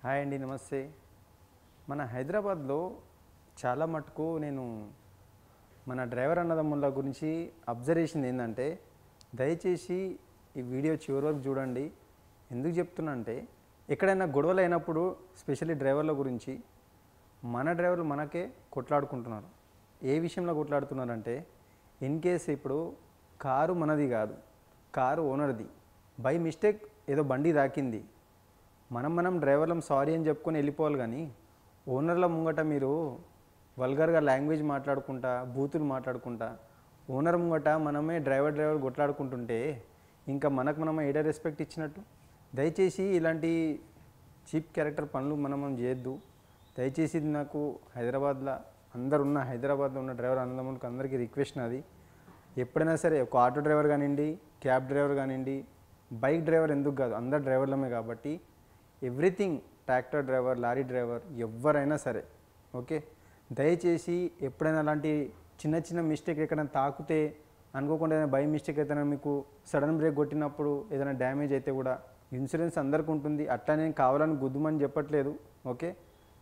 Hi అండి, నమస్తే. మన హైదరాబాద్లో చాలా మటుకు నేను మన డ్రైవర్ అన్నదమ్ముల గురించి అబ్జర్వేషన్ ఏంటంటే, దయచేసి ఈ వీడియో చివరి వరకు చూడండి. ఎందుకు చెప్తున్నా అంటే, ఎక్కడైనా గొడవలు అయినప్పుడు స్పెషల్లీ డ్రైవర్ల గురించి మన డ్రైవర్లు మనకే కొట్లాడుకుంటున్నారు. ఏ విషయంలో కొట్లాడుతున్నారంటే, ఇన్ కేస్ ఇప్పుడు కారు మనది కాదు, కారు ఓనర్ది. బై మిస్టేక్ ఏదో బండి తాకింది, మనం డ్రైవర్లం సారీ అని చెప్పుకొని వెళ్ళిపోవాలి. కానీ ఓనర్ల ముంగట మీరు వల్గర్గా లాంగ్వేజ్ మాట్లాడుకుంటా, బూతులు మాట్లాడుకుంటా, ఓనర్ ముంగట మనమే డ్రైవర్ కొట్లాడుకుంటుంటే ఇంకా మనమే ఏడా రెస్పెక్ట్ ఇచ్చినట్టు? దయచేసి ఇలాంటి చీప్ క్యారెక్టర్ పనులు మనం చేయొద్దు. దయచేసి నాకు హైదరాబాద్లో హైదరాబాద్లో ఉన్న డ్రైవర్ అన్నదమ్ములకు అందరికీ రిక్వెస్ట్ నాది. ఎప్పుడైనా సరే ఒక ఆటో డ్రైవర్ కానివ్వండి, క్యాబ్ డ్రైవర్ కానివ్వండి, బైక్ డ్రైవర్ ఎందుకు కాదు, అందరు డ్రైవర్లమే కాబట్టి everything, tractor driver, lorry driver, ఎవరైనా సరే ఓకే. దయచేసి ఎప్పుడైనా అలాంటి చిన్న మిస్టేక్ ఎక్కడైనా తాకితే, అనుకోకుండా ఏదైనా బై మిస్టేక్ అయితే మీకు సడన్ బ్రేక్ కొట్టినప్పుడు ఏదైనా డ్యామేజ్ అయితే కూడా ఇన్సూరెన్స్ అందరికీ ఉంటుంది. అట్లా నేను కావాలని గుద్దుమని చెప్పట్లేదు ఓకే.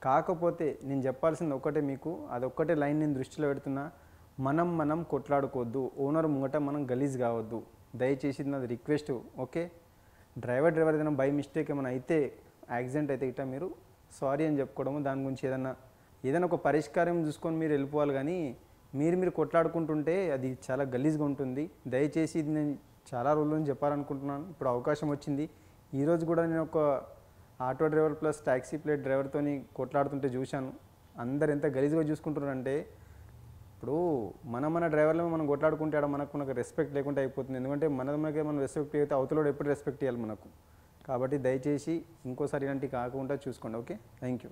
కాకపోతే నేను చెప్పాల్సింది ఒక్కటే మీకు, అదొక్కటే లైన్ నేను దృష్టిలో పెడుతున్నా. మనం కొట్లాడుకోవద్దు, ఓనర్ ముంగట మనం గలీజ్ కావద్దు. దయచేసి నాది రిక్వెస్ట్ ఓకే. డ్రైవర్ ఏదైనా బై మిస్టేక్ ఏమైనా అయితే, యాక్సిడెంట్ అయితే ఇట్లా మీరు సారీ అని చెప్పుకోవడము, దాని గురించి ఏదైనా ఒక పరిష్కారం చూసుకొని మీరు వెళ్ళిపోవాలి. కానీ మీరు కొట్లాడుకుంటుంటే అది చాలా గలీజ్గా ఉంటుంది. దయచేసి ఇది నేను చాలా రోజుల నుంచి చెప్పాలనుకుంటున్నాను, ఇప్పుడు అవకాశం వచ్చింది. ఈరోజు కూడా నేను ఒక auto driver plus taxi plate డ్రైవర్తో కొట్లాడుతుంటే చూశాను. అందరు ఎంత గలీజ్గా చూసుకుంటున్నారంటే, ఇప్పుడు మన డ్రైవర్లో మనం కొట్లాడుకుంటే మనకు రెస్పెక్ట్ లేకుండా అయిపోతుంది. ఎందుకంటే మనకే మనం రెస్పెక్ట్ అయితే అవతలోడు ఎప్పుడు రెస్పెక్ట్ ఇవ్వాలి మనకు. కాబట్టి దయచేసి ఇంకోసారి ఇలాంటివి కాకుండా చూసుకోండి ఓకే. Thank you.